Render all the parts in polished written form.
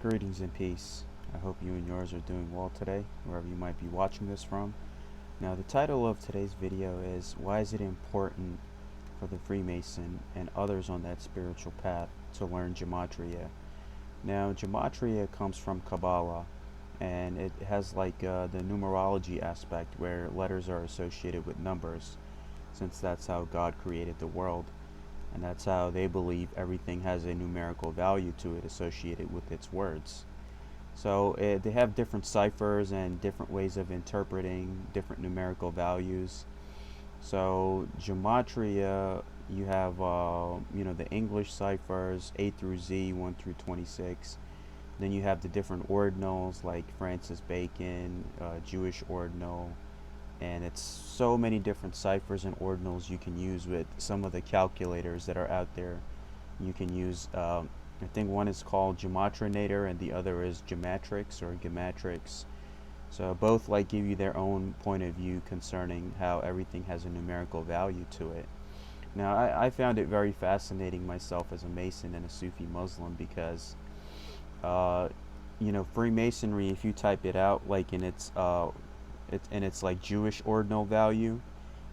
Greetings and peace. I hope you and yours are doing well today, wherever you might be watching this from. Now, the title of today's video is Why is it important for the Freemason and others on that spiritual path to learn Gematria? Now, Gematria comes from Kabbalah, and it has the numerology aspect where letters are associated with numbers, since that's how God created the world. And that's how they believe everything has a numerical value to it associated with its words. So they have different ciphers and different ways of interpreting different numerical values. So Gematria, you have the English ciphers A through Z, 1 through 26. Then you have the different ordinals like Francis Bacon, Jewish ordinal, and it's so many different ciphers and ordinals you can use with some of the calculators that are out there. You can use, I think one is called Gematrinator and the other is Gematrix or Gematrix. So both give you their own point of view concerning how everything has a numerical value to it. Now I found it very fascinating myself as a Mason and a Sufi Muslim because Freemasonry, if you type it out in its Jewish ordinal value,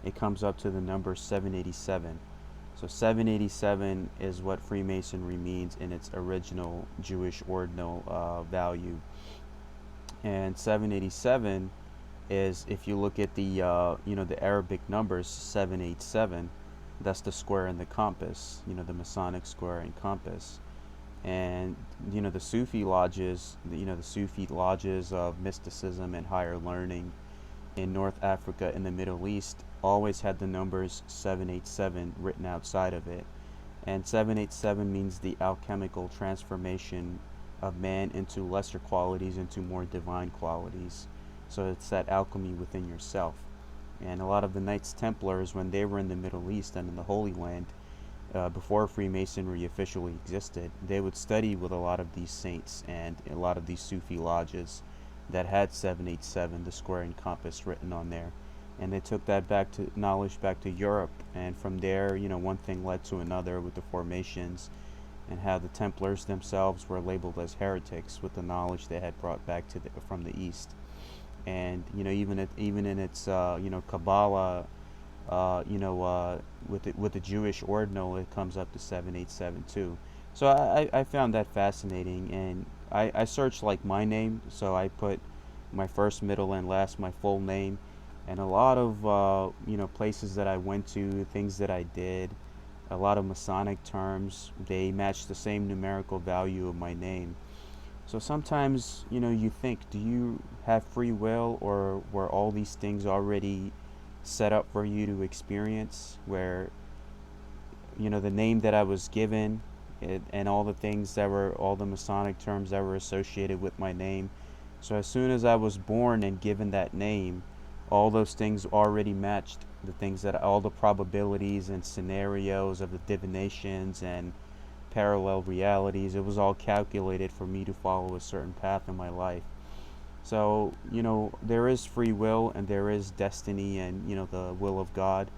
it comes up to the number 787. So 787 is what Freemasonry means in its original Jewish ordinal value. And 787 is, if you look at the Arabic numbers 787, that's the square and the compass, the Masonic square and compass. And the Sufi lodges, the Sufi lodges of mysticism and higher learning in North Africa and the Middle East always had the numbers 787 written outside of it. And 787 means the alchemical transformation of man into lesser qualities, into more divine qualities. So it's that alchemy within yourself. And a lot of the Knights Templars, when they were in the Middle East and in the Holy Land, before Freemasonry officially existed, they would study with a lot of these saints and a lot of these Sufi lodges that had 787, the square and compass, written on there. And they took that knowledge back to Europe, and from there, one thing led to another with the formations and how the Templars themselves were labeled as heretics with the knowledge they had brought back from the East. And even in its Kabbalah, with the Jewish ordinal, it comes up to 787 too. So I found that fascinating, and I searched my name, so I put my first, middle, and last, my full name, and a lot of places that I went to, things that I did, a lot of Masonic terms, they match the same numerical value of my name. So sometimes you think, do you have free will, or were all these things already set up for you to experience, where the name that I was given, and all the things that were, all the Masonic terms that were associated with my name. So as soon as I was born and given that name, all those things already matched the things that, all the probabilities and scenarios of the divinations and parallel realities. It was all calculated for me to follow a certain path in my life. So there is free will and there is destiny and the will of God.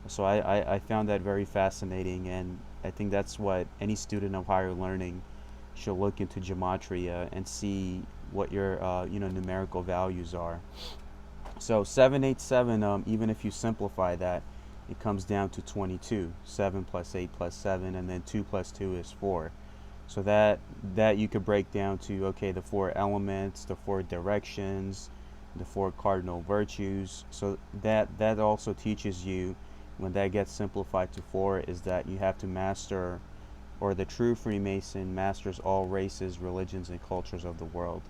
So I found that very fascinating, and I think that's what any student of higher learning should look into Gematria and see what your numerical values are. So 787, even if you simplify that, it comes down to 22. 7 plus 8 plus 7, and then 2 plus 2 is 4. So that you could break down to, okay, the 4 elements, the 4 directions, the 4 cardinal virtues. So that also teaches you, when that gets simplified to 4, is that you have to master, or the true Freemason masters all races, religions, and cultures of the world.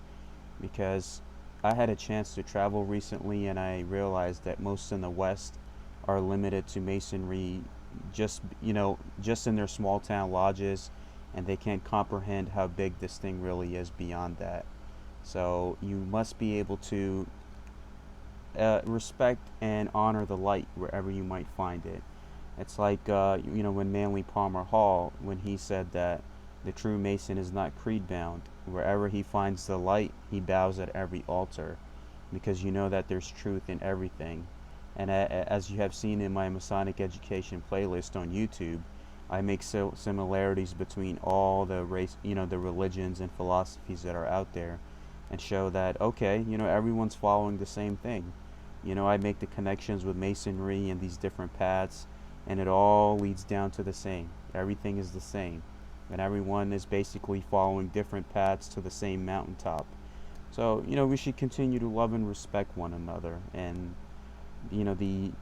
Because I had a chance to travel recently, and I realized that most in the West are limited to Masonry just in their small town lodges, and they can't comprehend how big this thing really is beyond that. So you must be able to respect and honor the light wherever you might find it. It's when Manly Palmer Hall, when he said that the true Mason is not creed bound. Wherever he finds the light, he bows at every altar, because that there's truth in everything. And as you have seen in my Masonic education playlist on YouTube, I make similarities between all the the religions and philosophies that are out there, and show that okay, everyone's following the same thing. I make the connections with masonry and these different paths, and it all leads down to the same. Everything is the same, and everyone is basically following different paths to the same mountaintop. So, we should continue to love and respect one another. And, you know, the,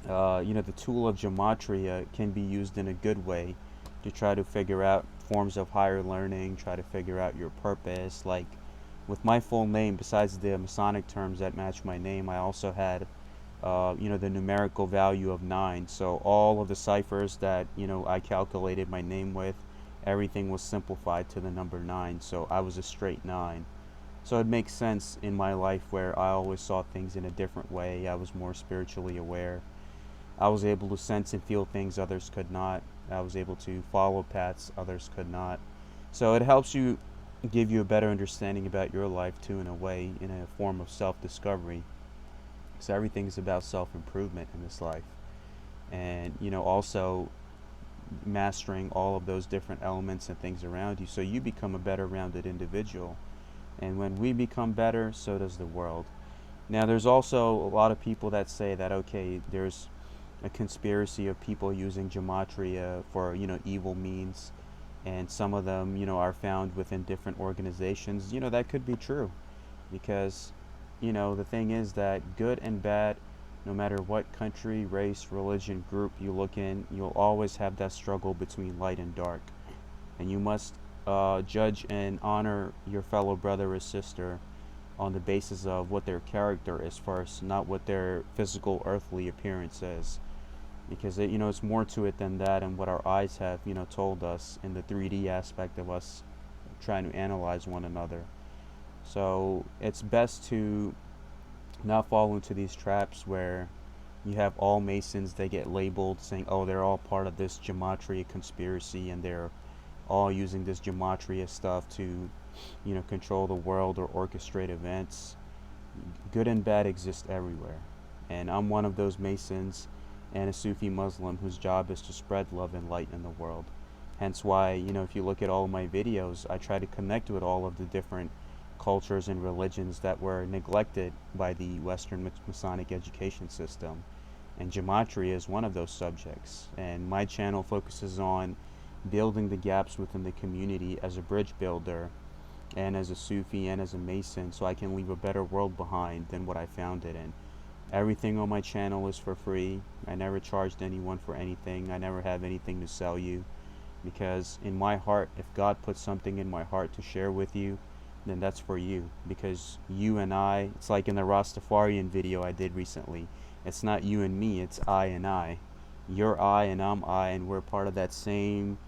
the tool of gematria can be used in a good way to try to figure out forms of higher learning, try to figure out your purpose. Like with my full name, besides the Masonic terms that match my name, I also had, the numerical value of 9. So all of the ciphers that, I calculated my name with, everything was simplified to the number 9. So I was a straight 9. So it makes sense in my life where I always saw things in a different way. I was more spiritually aware. I was able to sense and feel things others could not. I was able to follow paths others could not. So it helps you give you a better understanding about your life too, in a way, in a form of self-discovery. So everything's about self-improvement in this life. And, also mastering all of those different elements and things around you so you become a better rounded individual. And when we become better, so does the world. Now, there's also a lot of people that say that, okay, there's a conspiracy of people using gematria for, evil means. And some of them, are found within different organizations. That could be true. Because, the thing is that good and bad, no matter what country, race, religion, group you look in, you'll always have that struggle between light and dark. And you must judge and honor your fellow brother or sister on the basis of what their character is first, not what their physical earthly appearance is. Because it's more to it than that, and what our eyes have told us in the 3D aspect of us trying to analyze one another. So it's best to not fall into these traps where you have all Masons, they get labeled saying, oh, they're all part of this gematria conspiracy, and they're all using this gematria stuff to, control the world or orchestrate events. Good and bad exist everywhere. And I'm one of those Masons and a Sufi Muslim whose job is to spread love and light in the world. Hence why, if you look at all of my videos, I try to connect with all of the different cultures and religions that were neglected by the Western Masonic education system. And gematria is one of those subjects. And my channel focuses on building the gaps within the community as a bridge builder and as a Sufi and as a Mason, so I can leave a better world behind than what I found it in. Everything on my channel is for free. I never charged anyone for anything. I never have anything to sell you, because in my heart, if God puts something in my heart to share with you, then that's for you. Because you and I, it's like in the Rastafarian video I did recently, it's not you and me, it's I and I. You're I and I'm I, and we're part of that same,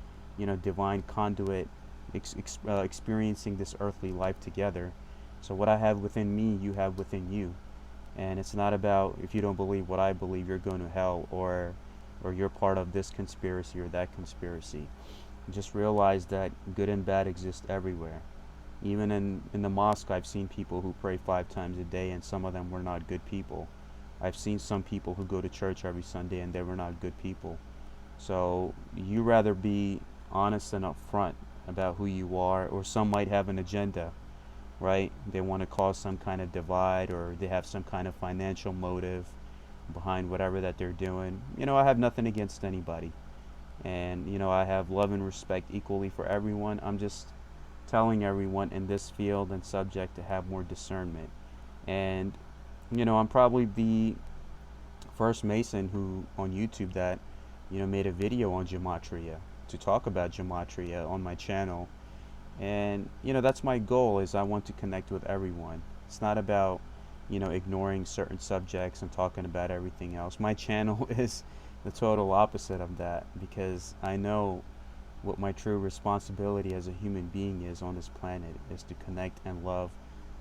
divine conduit, experiencing this earthly life together. So what I have within me, you have within you. And it's not about, if you don't believe what I believe, you're going to hell, or you're part of this conspiracy or that conspiracy. Just realize that good and bad exist everywhere. Even in the mosque, I've seen people who pray 5 times a day, and some of them were not good people. I've seen some people who go to church every Sunday, and they were not good people. So you rather be honest and upfront about who you are, or some might have an agenda, right? They want to cause some kind of divide, or they have some kind of financial motive behind whatever that they're doing. I have nothing against anybody. And, I have love and respect equally for everyone. I'm just telling everyone in this field and subject to have more discernment. And, I'm probably the first Mason who, on YouTube, that, made a video on gematria, to talk about gematria on my channel. And that's my goal, is I want to connect with everyone. It's not about ignoring certain subjects and talking about everything else. My channel is the total opposite of that, because I know what my true responsibility as a human being is on this planet, is to connect and love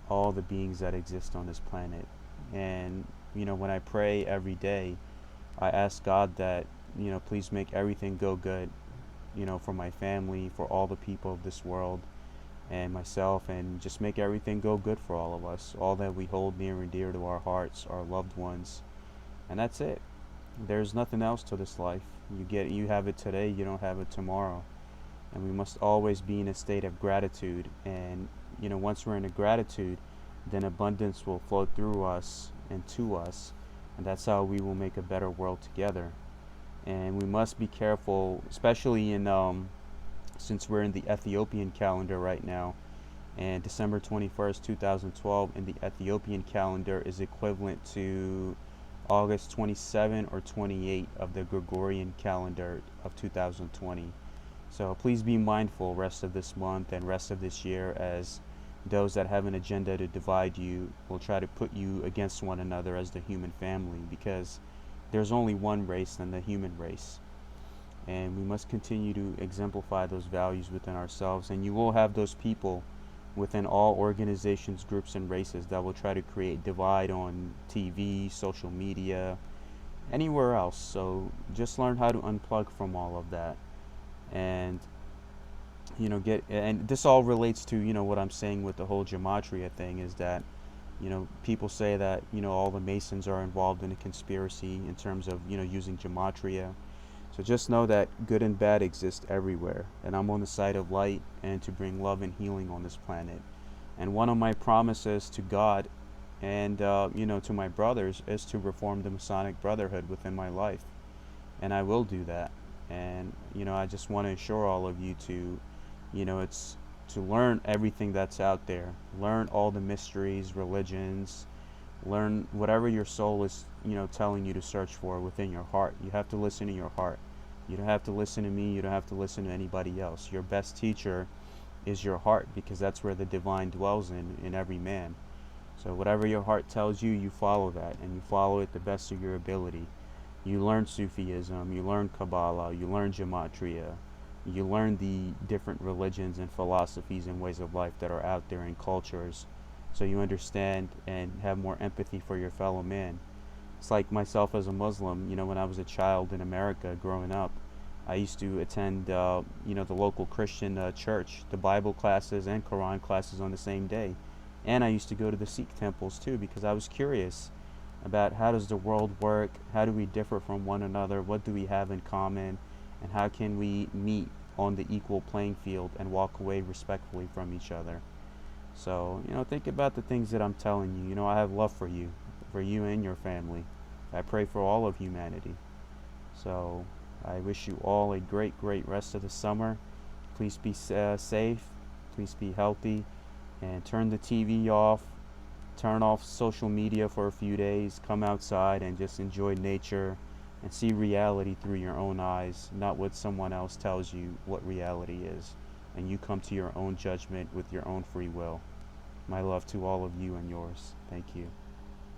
all the beings that exist on this planet. And when I pray every day, I ask God that please make everything go good, for my family, for all the people of this world, and myself, and just make everything go good for all of us, all that we hold near and dear to our hearts, our loved ones. And that's it. There's nothing else to this life. You have it today, you don't have it tomorrow. And we must always be in a state of gratitude. And once we're in a gratitude, then abundance will flow through us and to us, and that's how we will make a better world together. And we must be careful, especially in since we're in the Ethiopian calendar right now, and December 21st, 2012 in the Ethiopian calendar is equivalent to August 27 or 28 of the Gregorian calendar of 2020. So please be mindful rest of this month and rest of this year, as those that have an agenda to divide you will try to put you against one another as the human family, because there's only one race, and the human race. And we must continue to exemplify those values within ourselves. And you will have those people within all organizations, groups, and races that will try to create divide on TV, social media, anywhere else. So just learn how to unplug from all of that. And get, and this all relates to what I'm saying with the whole gematria thing, is that people say that all the Masons are involved in a conspiracy in terms of using gematria. So just know that good and bad exist everywhere, and I'm on the side of light and to bring love and healing on this planet. And one of my promises to God and to my brothers is to reform the Masonic Brotherhood within my life, and I will do that. And I just want to assure all of you to, it's to learn everything that's out there, learn all the mysteries, religions, learn whatever your soul is telling you to search for within your heart. You have to listen to your heart. You don't have to listen to me, you don't have to listen to anybody else. Your best teacher is your heart, because that's where the divine dwells in every man. So whatever your heart tells you, you follow that, and you follow it the best of your ability. You learn Sufism, you learn Kabbalah, you learn Gematria, you learn the different religions and philosophies and ways of life that are out there in cultures, so you understand and have more empathy for your fellow man. It's like myself as a Muslim, when I was a child in America growing up, I used to attend, the local Christian church, the Bible classes and Quran classes on the same day. And I used to go to the Sikh temples too, because I was curious about how does the world work, how do we differ from one another, what do we have in common, and how can we meet on the equal playing field and walk away respectfully from each other. So, think about the things that I'm telling you. I have love for you and your family. I pray for all of humanity. So, I wish you all a great, great rest of the summer. Please be safe. Please be healthy. And turn the TV off. Turn off social media for a few days. Come outside and just enjoy nature and see reality through your own eyes, not what someone else tells you what reality is. And you come to your own judgment with your own free will. My love to all of you and yours. Thank you.